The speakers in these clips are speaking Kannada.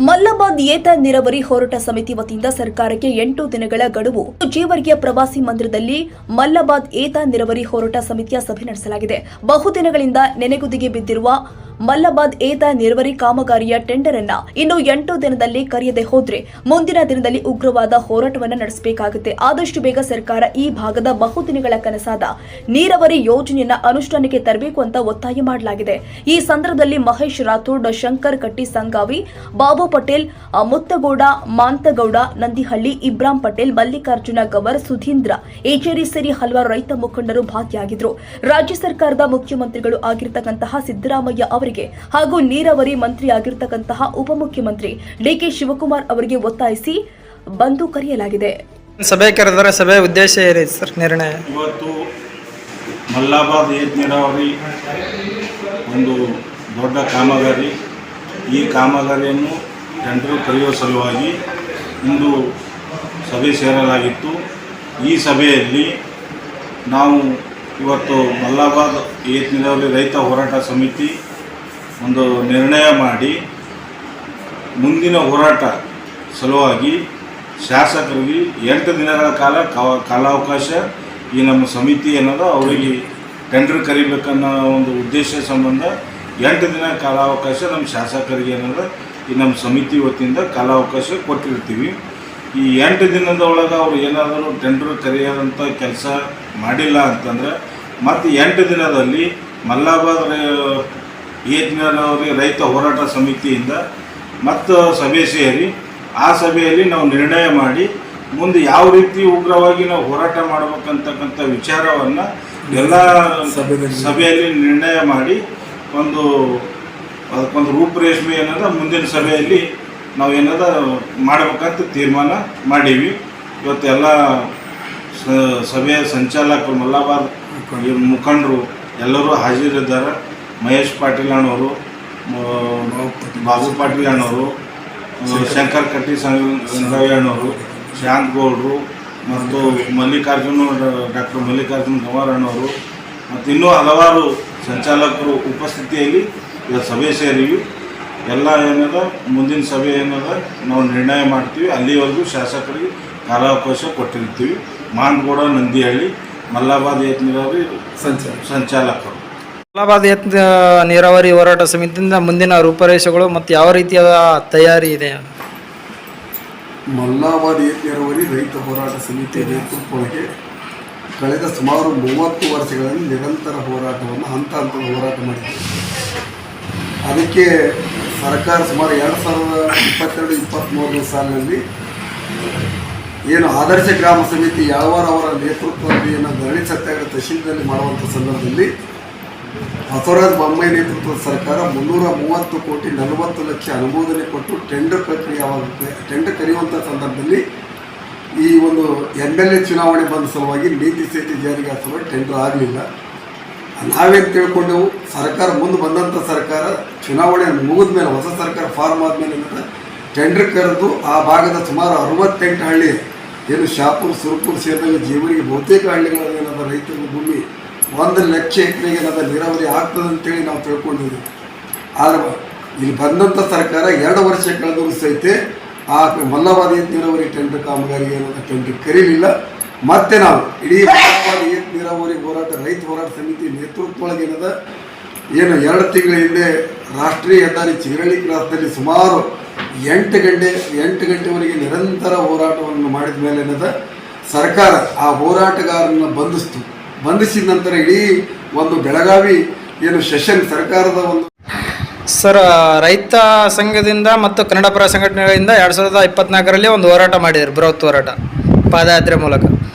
ಮಲ್ಲಬಾದ್ ಏತ ನೀರಾವರಿ ಹೋರಾಟ ಸಮಿತಿ ವತಿಯಿಂದ ಸರ್ಕಾರಕ್ಕೆ 8 ದಿನಗಳ ಗಡುವು ಜೇವರ್ಗಿಯ ಪ್ರವಾಸಿ ಮಂದಿರದಲ್ಲಿ ಮಲ್ಲಬಾದ್ ಏತ ನೀರಾವರಿ ಹೋರಾಟ ಸಮಿತಿಯ ಸಭೆ ನಡೆಸಲಾಗಿದೆ. ಬಹುದಿನಗಳಿಂದ ನೆನೆಗುದಿಗೆ ಬಿದ್ದಿರುವ ಮಲ್ಲಬಾದ್ ಏತ ನೀರಾವರಿ ಕಾಮಗಾರಿಯ ಟೆಂಡರ್ ಅನ್ನ ಇನ್ನು 8 ದಿನದಲ್ಲಿ ಕರೆಯದೆ ಹೋದ್ರೆ ಮುಂದಿನ ದಿನದಲ್ಲಿ ಉಗ್ರವಾದ ಹೋರಾಟವನ್ನು ನಡೆಸಬೇಕಾಗುತ್ತೆ. ಆದಷ್ಟು ಬೇಗ ಸರ್ಕಾರ ಈ ಭಾಗದ ಬಹುದಿನಗಳ ಕನಸಾದ ನೀರಾವರಿ ಯೋಜನೆಯನ್ನ ಅನುಷ್ಠಾನಕ್ಕೆ ತರಬೇಕು ಅಂತ ಒತ್ತಾಯ ಮಾಡಲಾಗಿದೆ. ಈ ಸಂದರ್ಭದಲ್ಲಿ ಮಹೇಶ್ ರಾಥೋಡ್, ಶಂಕರ್ ಕಟ್ಟಿ ಸಂಗಾವಿ, ಬಾಬು ಪಟೇಲ್, ಮುತ್ತಗೌಡ, ಮಾಂತಗೌಡ, ನಂದಿಹಳ್ಳಿ, ಇಬ್ರಾಂ ಪಟೇಲ್, ಮಲ್ಲಿಕಾರ್ಜುನ ಗವರ್, ಸುಧೀಂದ್ರ ಏಚೇರಿ ಸೇರಿ ಹಲವಾರು ರೈತ ಮುಖಂಡರು ಭಾಗಿಯಾಗಿದ್ದರು. ರಾಜ್ಯ ಸರ್ಕಾರದ ಮುಖ್ಯಮಂತ್ರಿಗಳು ಆಗಿರತಕ್ಕಂತಹ ಸಿದ್ದರಾಮಯ್ಯ ಅವರಿಗೆ ಹಾಗೂ ನೀರಾವರಿ ಮಂತ್ರಿ ಆಗಿರತಕ್ಕಂತಹ ಉಪಮುಖ್ಯಮಂತ್ರಿ ಡಿಕೆ ಶಿವಕುಮಾರ್ ಅವರಿಗೆ ಒತ್ತಾಯಿಸಿ ಬಂದು ಕರೆಯಲಾಗಿದೆ. ಸಭೆ ಕರೆದರೆ ಸಭೆ ಉದ್ದೇಶ ಏನಿದೆ ಸರ್? ನಿರ್ಣಯ ಇವತ್ತು ಮಲ್ಲಬಾದ್ ಏತ ನೀರಾವರಿ ಒಂದು ದೊಡ್ಡ ಕಾಮಗಾರಿ. ಈ ಕಾಮಗಾರಿಯನ್ನು ಟೆಂಡರ್ ಕರೆಯುವ ಸಲುವಾಗಿ ಇಂದು ಸಭೆ ಸೇರಲಾಗಿತ್ತು. ಈ ಸಭೆಯಲ್ಲಿ ನಾವು ಇವತ್ತು ಮಲ್ಲಬಾದ್ ಏತ ನೀರಾವರಿ ರೈತ ಹೋರಾಟ ಸಮಿತಿ ಒಂದು ನಿರ್ಣಯ ಮಾಡಿ ಮುಂದಿನ ಹೋರಾಟ ಸಲುವಾಗಿ ಶಾಸಕರಿಗೆ 8 ದಿನಗಳ ಕಾಲಾವಕಾಶ ಈ ನಮ್ಮ ಸಮಿತಿ ಏನದ ಅವರಿಗೆ ಟೆಂಡರ್ ಕರಿಬೇಕನ್ನೋ ಒಂದು ಉದ್ದೇಶ ಸಂಬಂಧ 8 ದಿನ ಕಾಲಾವಕಾಶ ನಮ್ಮ ಶಾಸಕರಿಗೆ ಏನದ ಈ ನಮ್ಮ ಸಮಿತಿ ವತಿಯಿಂದ ಕಾಲಾವಕಾಶ ಕೊಟ್ಟಿರ್ತೀವಿ. ಈ 8 ದಿನದ ಒಳಗೆ ಅವರು ಏನಾದರೂ ಟೆಂಡರ್ ಕರೆಯೋದಂಥ ಕೆಲಸ ಮಾಡಿಲ್ಲ ಅಂತಂದರೆ ಮತ್ತು 8 ದಿನದಲ್ಲಿ ಮಲ್ಲಬಾದ್ ಏತ ನೀರಾವರಿ ರೈತ ಹೋರಾಟ ಸಮಿತಿಯಿಂದ ಮತ್ತು ಸಭೆ ಸೇರಿ ಆ ಸಭೆಯಲ್ಲಿ ನಾವು ನಿರ್ಣಯ ಮಾಡಿ ಮುಂದೆ ಯಾವ ರೀತಿ ಉಗ್ರವಾಗಿ ನಾವು ಹೋರಾಟ ಮಾಡಬೇಕಂತಕ್ಕಂಥ ವಿಚಾರವನ್ನು ಎಲ್ಲ ಸಭೆಯಲ್ಲಿ ನಿರ್ಣಯ ಮಾಡಿ ಅದಕ್ಕೊಂದು ರೂಪರೇಷ್ಮೆ ಏನದ ಮುಂದಿನ ಸಭೆಯಲ್ಲಿ ನಾವು ಏನದ ಮಾಡಬೇಕಂತ ತೀರ್ಮಾನ ಮಾಡೀವಿ. ಇವತ್ತೆಲ್ಲ ಸಭೆಯ ಸಂಚಾಲಕರು ಮಲ್ಲಬಾದ್ ಮುಖಂಡರು ಎಲ್ಲರೂ ಹಾಜರಿದ್ದಾರೆ. ಮಹೇಶ್ ಪಾಟೀಲ್ ಅಣ್ಣವರು, ಬಾಬು ಪಾಟೀಲ್ ಅಣ್ಣವರು, ಶಂಕರ್ ಕಟ್ಟಿ ಸಂಗಾವಿ ಅಣ್ಣವರು, ಶಾಂತ್ ಗೌಡ್ರು ಮತ್ತು ಡಾಕ್ಟರ್ ಮಲ್ಲಿಕಾರ್ಜುನ ಗವಾರ್ ಅಣ್ಣವರು ಮತ್ತು ಇನ್ನೂ ಹಲವಾರು ಸಂಚಾಲಕರು ಉಪಸ್ಥಿತಿಯಲ್ಲಿ ಸಭೆ ಸೇರಿವಿ. ಎಲ್ಲ ಏನದ ಮುಂದಿನ ಸಭೆ ಏನದ ನಾವು ನಿರ್ಣಯ ಮಾಡ್ತೀವಿ. ಅಲ್ಲಿವರೆಗೂ ಶಾಸಕರಿಗೆ ಕಾಲಾವಕಾಶ ಕೊಟ್ಟಿರ್ತೀವಿ. ಮಾಂತಗೌಡ, ನಂದಿಹಳ್ಳಿ, ಮಲ್ಲಬಾದ್ ಏತ ನೀರಾವರಿ ಸಂಚಾಲಕರು. ಮಲ್ಲಬಾದ್ ಏತ ನೀರಾವರಿ ಹೋರಾಟ ಸಮಿತಿಯಿಂದ ಮುಂದಿನ ರೂಪರೇಷೆಗಳು ಮತ್ತು ಯಾವ ರೀತಿಯಾದ ತಯಾರಿ ಇದೆ? ಮಲ್ಲಬಾದ್ ಏತ ನೀರಾವರಿ ರೈತ ಹೋರಾಟ ಸಮಿತಿಯ ನೇತೃತ್ವಕ್ಕೆ ಕಳೆದ ಸುಮಾರು 30 ವರ್ಷಗಳಲ್ಲಿ ನಿರಂತರ ಹೋರಾಟವನ್ನು ಹಂತ ಹಂತದ ಹೋರಾಟ ಮಾಡಿದೆ. ಅದಕ್ಕೆ ಸರ್ಕಾರ ಸುಮಾರು 2022-23 ಸಾಲಿನಲ್ಲಿ ಏನು ಆದರ್ಶ ಗ್ರಾಮ ಸಮಿತಿ ಯಾವಾರ ಅವರ ನೇತೃತ್ವದಲ್ಲಿ ಏನು ದಲಿತ ಸತ್ಯಾಗ್ರಹ ತಹಶೀಲ್ದಲ್ಲಿ ಮಾಡುವಂಥ ಸಂದರ್ಭದಲ್ಲಿ ಬಸವರಾಜ ಬೊಮ್ಮಾಯಿ ನೇತೃತ್ವದ ಸರ್ಕಾರ 330 ಕೋಟಿ 40 ಲಕ್ಷ ಅನುಮೋದನೆ ಕೊಟ್ಟು ಟೆಂಡರ್ ಪ್ರಕ್ರಿಯೆ ಟೆಂಡರ್ ಕರೆಯುವಂಥ ಸಂದರ್ಭದಲ್ಲಿ ಈ ಒಂದು MLA ಚುನಾವಣೆ ಬಂದ ಸಲುವಾಗಿ ನೀತಿ ಸಂಹಿತೆ ಜಾರಿಗೆ ಸಲುವಾಗಿ ಟೆಂಡರ್ ಆಗಲಿಲ್ಲ. ನಾವೇನು ತಿಳ್ಕೊಂಡೆವು, ಸರ್ಕಾರ ಮುಂದೆ ಬಂದಂಥ ಸರ್ಕಾರ ಚುನಾವಣೆ ಮುಗಿದ ಮೇಲೆ ಹೊಸ ಸರ್ಕಾರ ಫಾರ್ಮ್ ಆದಮೇಲೆ ಟೆಂಡರ್ ಕರೆದು ಆ ಭಾಗದ ಸುಮಾರು 68 ಹಳ್ಳಿ ಏನು ಶಾಪುರ್, ಸುರಪುರ್ ಸೇರಿದಂಗೆ ಜೀವರಿಗೆ ಬಹುತೇಕ ಹಳ್ಳಿಗಳಲ್ಲಿ ಏನದ ರೈತರ ಭೂಮಿ 1 ಲಕ್ಷ ಎಕರೆಗೆ ಏನದ ನೀರಾವರಿ ಆಗ್ತದೆ ಅಂತೇಳಿ ನಾವು ತಿಳ್ಕೊಂಡಿದ್ದೀವಿ. ಆದರೆ ಇಲ್ಲಿ ಬಂದಂಥ ಸರ್ಕಾರ 2 ವರ್ಷ ಕಳೆದರೂ ಸಹಿತ ಆ ಮಲ್ಲಬಾದ್ ಏತ ನೀರಾವರಿ ಟೆಂಡರ್ ಕಾಮಗಾರಿಗೆ ಏನದ ಟೆಂಡರ್ ಕರೀಲಿಲ್ಲ. ಮತ್ತೆ ನಾವು ಇಡೀ ಮಲ್ಲಬಾದ್ ಏತ ನೀರಾವರಿ ರೈತ ಹೋರಾಟ ಸಮಿತಿ ನೇತೃತ್ವದೊಳಗೆ ಏನದ 2 ತಿಂಗಳ ಹಿಂದೆ ರಾಷ್ಟ್ರೀಯ ಹೆದ್ದಾರಿ ಚಿಗರಳ್ಳಿ ಕ್ರಾಸ್ನಲ್ಲಿ ಸುಮಾರು 8 ಗಂಟೆವರೆಗೆ ನಿರಂತರ ಹೋರಾಟವನ್ನು ಮಾಡಿದ ಮೇಲೆ ಏನದ ಸರ್ಕಾರ ಆ ಹೋರಾಟಗಾರರನ್ನು ಬಂಧಿಸಿದ ನಂತರ ಇಡೀ ಒಂದು ಬೆಳಗಾವಿ ಏನು ಸೆಷನ್ ಸರ್ಕಾರದ ಒಂದು ಸರ್, ರೈತ ಸಂಘದಿಂದ ಮತ್ತು ಕನ್ನಡಪರ ಸಂಘಟನೆಗಳಿಂದ 2024ರಲ್ಲಿ ಒಂದು ಹೋರಾಟ ಮಾಡಿದರು, ಬೃಹತ್ ಹೋರಾಟ ಪಾದಯಾತ್ರೆ ಮೂಲಕ.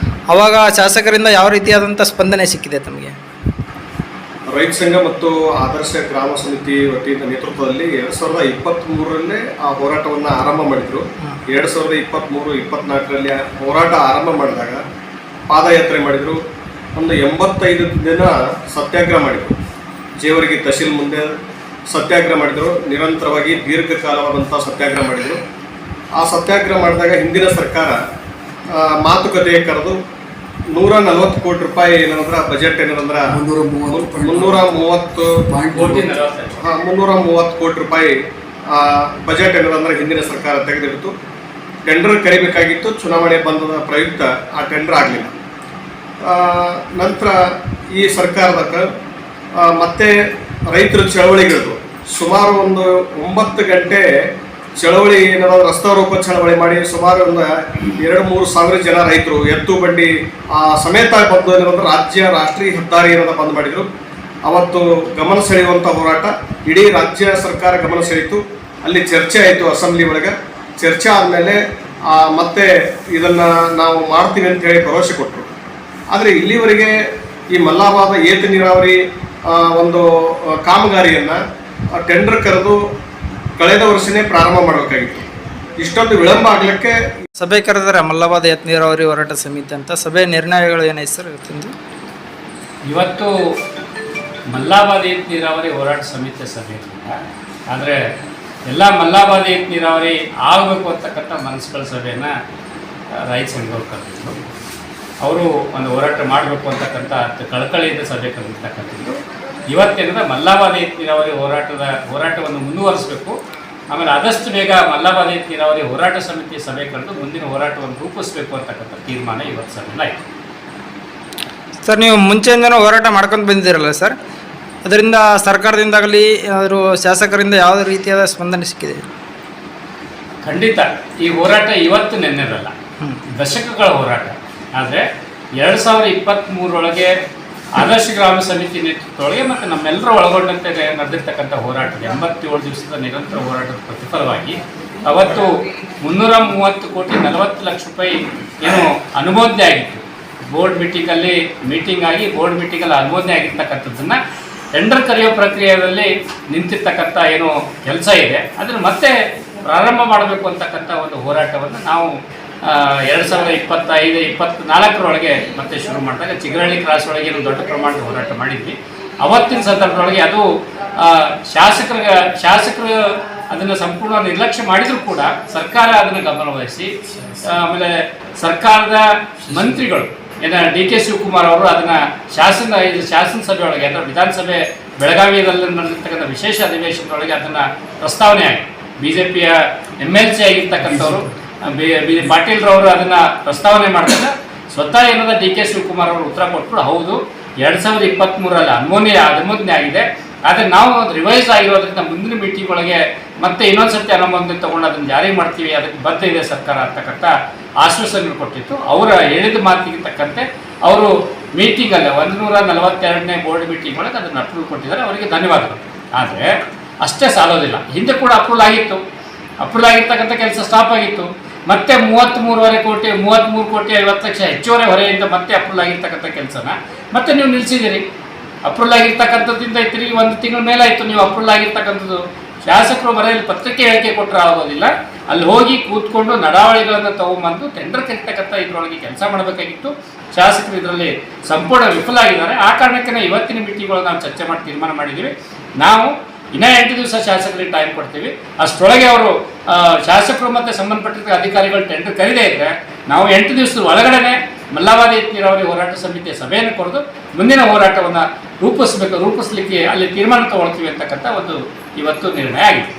ಅವಾಗ ಶಾಸಕರಿಂದ ಯಾವ ರೀತಿಯಾದಂಥ ಸ್ಪಂದನೆ ಸಿಕ್ಕಿದೆ ತಮಗೆ? ರೈತ ಸಂಘ ಮತ್ತು ಆದರ್ಶ ಗ್ರಾಮ ಸಮಿತಿ ವತಿಯಿಂದ ನೇತೃತ್ವದಲ್ಲಿ 2023ರಲ್ಲೇ ಆ ಹೋರಾಟವನ್ನು ಆರಂಭ ಮಾಡಿದರು. 2023-24ರಲ್ಲಿ ಹೋರಾಟ ಆರಂಭ ಮಾಡಿದಾಗ ಪಾದಯಾತ್ರೆ ಮಾಡಿದರು. ಒಂದು 85 ದಿನ ಸತ್ಯಾಗ್ರಹ ಮಾಡಿದರು. ಜೇವರ್ಗಿ ತಹಶೀಲ್ ಮುಂದೆ ಸತ್ಯಾಗ್ರಹ ಮಾಡಿದರು. ನಿರಂತರವಾಗಿ ದೀರ್ಘಕಾಲವಾದಂಥ ಸತ್ಯಾಗ್ರಹ ಮಾಡಿದರು. ಆ ಸತ್ಯಾಗ್ರಹ ಮಾಡಿದಾಗ ಹಿಂದಿನ ಸರ್ಕಾರ ಮಾತುಕತೆ ಕರೆದು 140 ಕೋಟಿ ರೂಪಾಯಿ ಏನಂದ್ರೆ ಬಜೆಟ್ ಏನಂದ್ರೆ 330 ಕೋಟಿ ರೂಪಾಯಿ ಬಜೆಟ್ ಏನದಂದ್ರೆ ಹಿಂದಿನ ಸರ್ಕಾರ ತೆಗೆದಿಡ್ತು. ಟೆಂಡರ್ ಕರಿಬೇಕಾಗಿತ್ತು, ಚುನಾವಣೆ ಬಂದದ ಪ್ರಯುಕ್ತ ಆ ಟೆಂಡರ್ ಆಗಲಿಲ್ಲ. ನಂತರ ಈ ಸರ್ಕಾರದಾಗ ಮತ್ತೆ ರೈತರ ಚಳವಳಿಗಿಳಿದು ಸುಮಾರು ಒಂದು 9 ಗಂಟೆ ಚಳವಳಿ ಏನದ ರಸ್ತಾರೋಕ ಚಳವಳಿ ಮಾಡಿ ಸುಮಾರು ಒಂದು 2-3 ಸಾವಿರ ಜನ ರೈತರು ಎತ್ತು ಬಂಡಿ ಸಮೇತ ಬಂದು ಏನಂದ್ರೆ ರಾಷ್ಟ್ರೀಯ ಹೆದ್ದಾರಿ ಏನದ ಬಂದ್ ಮಾಡಿದರು. ಅವತ್ತು ಗಮನ ಸೆಳೆಯುವಂಥ ಹೋರಾಟ ಇಡೀ ರಾಜ್ಯ ಸರ್ಕಾರ ಗಮನ ಸೆಳೀತು. ಅಲ್ಲಿ ಚರ್ಚೆ ಆಯಿತು, ಅಸೆಂಬ್ಲಿ ಒಳಗೆ ಚರ್ಚೆ ಆದಮೇಲೆ ಮತ್ತೆ ಇದನ್ನು ನಾವು ಮಾಡ್ತೀವಿ ಅಂತ ಹೇಳಿ ಭರವಸೆ ಕೊಟ್ಟರು. ಆದರೆ ಇಲ್ಲಿವರೆಗೆ ಈ ಮಲ್ಲಾಬಾದ ಏತ ನೀರಾವರಿ ಒಂದು ಕಾಮಗಾರಿಯನ್ನು ಟೆಂಡರ್ ಕರೆದು ಕಳೆದ ವರ್ಷನೇ ಪ್ರಾರಂಭ ಮಾಡಬೇಕಾಗಿತ್ತು. ಇಷ್ಟೊಂದು ವಿಳಂಬ ಆಗಲಿಕ್ಕೆ ಸಭೆ ಕರೆದರೆ ಮಲ್ಲಬಾದ್ ಏತ ನೀರಾವರಿ ಹೋರಾಟ ಸಮಿತಿ ಅಂತ ಸಭೆ ನಿರ್ಣಯಗಳು ಏನೈತೆ ಸರ್ ಇವತ್ತಿಂದು? ಇವತ್ತು ಮಲ್ಲಾಬಾದ್ ಏತ ನೀರಾವರಿ ಹೋರಾಟ ಸಮಿತಿ ಸಭೆ ಆದರೆ ಎಲ್ಲ ಮಲ್ಲಾಬಾದ್ ಏತ ನೀರಾವರಿ ಆಗಬೇಕು ಅಂತಕ್ಕಂಥ ಮನಸ್ಸುಗಳ ಸಭೆಯನ್ನು ರೈತ ಸಂಘದವ್ರು ಕರೆದಿದ್ರು. ಅವರು ಒಂದು ಹೋರಾಟ ಮಾಡಬೇಕು ಅಂತಕ್ಕಂಥ ಕಳಕಳಿಯಿಂದ ಸಭೆ ಕರೆದಿರ್ತಕ್ಕಂಥದ್ದು. ಇವತ್ತೇನಂದ್ರೆ ಮಲ್ಲಾಬಾದ್ ಏತ ನೀರಾವರಿ ಹೋರಾಟವನ್ನು ಮುಂದುವರಿಸಬೇಕು. ಆಮೇಲೆ ಆದಷ್ಟು ಬೇಗ ಮಲ್ಲಾಬಾದ್ ಏತ ನೀರಾವರಿ ಹೋರಾಟ ಸಮಿತಿ ಸಭೆ ಕರೆದು ಮುಂದಿನ ಹೋರಾಟವನ್ನು ರೂಪಿಸಬೇಕು ಅಂತಕ್ಕಂಥ ತೀರ್ಮಾನ ಇವತ್ತು ಸಭೆಯಲ್ಲಿ ಆಯಿತು. ಸರ್, ನೀವು ಮುಂಚೆಯಿಂದನೂ ಹೋರಾಟ ಮಾಡ್ಕೊಂಡು ಬಂದಿದ್ದೀರಲ್ಲ ಸರ್, ಅದರಿಂದ ಸರ್ಕಾರದಿಂದಾಗಲಿ ಯಾರು ಶಾಸಕರಿಂದ ಯಾವುದೇ ರೀತಿಯಾದ ಸ್ಪಂದನೆ ಸಿಕ್ಕಿದೆ? ಖಂಡಿತ ಈ ಹೋರಾಟ ಇವತ್ತು ನೆನ್ನೆದಲ್ಲ, ದಶಕಗಳ ಹೋರಾಟ. ಆದರೆ 2023 ಆದರ್ಶ ಗ್ರಾಮ ಸಮಿತಿ ನೇತೃತ್ವದೊಳಗೆ ಮತ್ತು ನಮ್ಮೆಲ್ಲರೂ ಒಳಗೊಂಡಂತೆ ನಡೆದಿರ್ತಕ್ಕಂಥ ಹೋರಾಟ 87 ದಿವಸದ ನಿರಂತರ ಹೋರಾಟದ ಪ್ರತಿಫಲವಾಗಿ ಅವತ್ತು 330 ಕೋಟಿ 40 ಲಕ್ಷ ರೂಪಾಯಿ ಏನು ಅನುಮೋದನೆ ಆಗಿತ್ತು. ಬೋರ್ಡ್ ಮೀಟಿಂಗ್ ಆಗಿ ಬೋರ್ಡ್ ಮೀಟಿಂಗಲ್ಲಿ ಅನುಮೋದನೆ ಆಗಿರ್ತಕ್ಕಂಥದ್ದನ್ನು ಟೆಂಡರ್ ಕರೆಯೋ ಪ್ರಕ್ರಿಯೆಯಲ್ಲಿ ನಿಂತಿರ್ತಕ್ಕಂಥ ಏನು ಕೆಲಸ ಇದೆ ಅದನ್ನು ಮತ್ತೆ ಪ್ರಾರಂಭ ಮಾಡಬೇಕು ಅಂತಕ್ಕಂಥ ಒಂದು ಹೋರಾಟವನ್ನು ನಾವು 2025-24 ಮತ್ತೆ ಶುರು ಮಾಡಿದಾಗ ಚಿಗರಹಳ್ಳಿ ಕ್ರಾಸ್ ಒಳಗೆ ಒಂದು ದೊಡ್ಡ ಪ್ರಮಾಣದ ಹೋರಾಟ ಮಾಡಿದ್ವಿ. ಅವತ್ತಿನ ಸಂದರ್ಭದೊಳಗೆ ಅದು ಶಾಸಕರು ಅದನ್ನು ಸಂಪೂರ್ಣ ನಿರ್ಲಕ್ಷ್ಯ ಮಾಡಿದರೂ ಕೂಡ ಸರ್ಕಾರ ಅದನ್ನು ಗಮನವಹಿಸಿ ಆಮೇಲೆ ಸರ್ಕಾರದ ಮಂತ್ರಿಗಳು ಡಿ ಕೆ ಶಿವಕುಮಾರ್ ಅವರು ಅದನ್ನು ಶಾಸನಸಭೆ ಒಳಗೆ ಅಂದರೆ ವಿಧಾನಸಭೆ ಬೆಳಗಾವಿಯಲ್ಲಿ ನಡೆದಿರ್ತಕ್ಕಂಥ ವಿಶೇಷ ಅಧಿವೇಶನದೊಳಗೆ ಅದನ್ನು ಪ್ರಸ್ತಾವನೆ ಆಗಿ BJPಯ MLC ಆಗಿರ್ತಕ್ಕಂಥವ್ರು ಪಾಟೀಲ್ರವರು ಅದನ್ನು ಪ್ರಸ್ತಾವನೆ ಮಾಡಿದಾಗ ಸ್ವತಃ ಏನದ ಡಿ ಕೆ ಶಿವಕುಮಾರ್ ಅವರು ಉತ್ತರ ಕೊಟ್ಟರು, ಹೌದು 2023 ಅನುಮೋದನೆ ಆಗಿದೆ, ಆದರೆ ನಾವು ರಿವೈಸ್ ಆಗಿರೋದ್ರಿಂದ ಮುಂದಿನ ಮೀಟಿಂಗ್ ಒಳಗೆ ಮತ್ತೆ ಇನ್ನೊಂದ್ಸತಿ ಅನುಮೋದನೆ ತೊಗೊಂಡು ಅದನ್ನು ಜಾರಿ ಮಾಡ್ತೀವಿ, ಅದಕ್ಕೆ ಬದ್ಧ ಇದೆ ಸರ್ಕಾರ ಅಂತಕ್ಕಂಥ ಆಶ್ವಾಸನೆ ಕೊಟ್ಟಿತ್ತು. ಅವರ ಹೇಳಿದ ಮಾತಿಗೆ ತಕ್ಕಂತೆ ಅವರು ಮೀಟಿಂಗಲ್ಲ 142ನೇ ಬೋರ್ಡ್ ಮೀಟಿಂಗ್ ಒಳಗೆ ಅದನ್ನು ಅಪ್ರೂವ್ ಕೊಟ್ಟಿದ್ದಾರೆ, ಅವರಿಗೆ ಧನ್ಯವಾದಗಳು. ಆದರೆ ಅಷ್ಟೇ ಸಾಲೋದಿಲ್ಲ, ಹಿಂದೆ ಕೂಡ ಅಪ್ರೂವ್ ಆಗಿರ್ತಕ್ಕಂಥ ಕೆಲಸ ಸ್ಟಾಪ್ ಆಗಿತ್ತು. ಮತ್ತೆ 33 ಕೋಟಿ 50 ಲಕ್ಷ ಹೆಚ್ಚುವರಿ ಹೊರೆಯಿಂದ ಮತ್ತೆ ಅಪ್ರೂವ್ ಆಗಿರ್ತಕ್ಕಂಥ ಕೆಲಸನ ಮತ್ತೆ ನೀವು ನಿಲ್ಲಿಸಿದ್ದೀರಿ. ಅಪ್ರೂವ್ ಆಗಿರ್ತಕ್ಕಂಥದ್ದಿಂದ ತಿರುಗಿ 1 ತಿಂಗಳ ಮೇಲಾಯಿತು ನೀವು ಅಪ್ರೂವ್ ಆಗಿರ್ತಕ್ಕಂಥದ್ದು. ಶಾಸಕರು ಮನೆಯಲ್ಲಿ ಪತ್ರಿಕೆ ಹೇಳಿಕೆ ಕೊಟ್ಟರೆ ಆಗೋದಿಲ್ಲ, ಅಲ್ಲಿ ಹೋಗಿ ಕೂತ್ಕೊಂಡು ನಡಾವಳಿಗಳನ್ನು ತಗೊಂಬಂದು ಟೆಂಡರ್ ಕರಿತಕ್ಕಂಥ ಇದರೊಳಗೆ ಕೆಲಸ ಮಾಡಬೇಕಾಗಿತ್ತು. ಶಾಸಕರು ಇದರಲ್ಲಿ ಸಂಪೂರ್ಣ ವಿಫಲ ಆಗಿದ್ದಾರೆ. ಆ ಕಾರಣಕ್ಕೆ ಇವತ್ತಿನ ಮೀಟಿಂಗ್ಗಳು ನಾವು ಚರ್ಚೆ ಮಾಡಿ ತೀರ್ಮಾನ ಮಾಡಿದ್ದೀವಿ. ನಾವು ಇನ್ನೂ 8 ದಿವಸ ಶಾಸಕರಿಗೆ ಟೈಮ್ ಕೊಡ್ತೀವಿ. ಅಷ್ಟರೊಳಗೆ ಅವರು ಶಾಸಕರು ಮತ್ತು ಸಂಬಂಧಪಟ್ಟಿದ್ದ ಅಧಿಕಾರಿಗಳು ಟೆಂಡರ್ ಕರೀದೇ ಇದ್ದರೆ ನಾವು 8 ದಿವಸದ ಒಳಗಡೆ ಮಲ್ಲಾಬಾದ್ ಏತ ನೀರಾವರಿ ಹೋರಾಟ ಸಮಿತಿಯ ಸಭೆಯನ್ನು ಕರೆದು ಮುಂದಿನ ಹೋರಾಟವನ್ನು ರೂಪಿಸಲಿಕ್ಕೆ ಅಲ್ಲಿ ತೀರ್ಮಾನ ತಗೊಳ್ತೀವಿ ಅಂತಕ್ಕಂಥ ಒಂದು ಇವತ್ತು ನಿರ್ಣಯ ಆಗಿದೆ.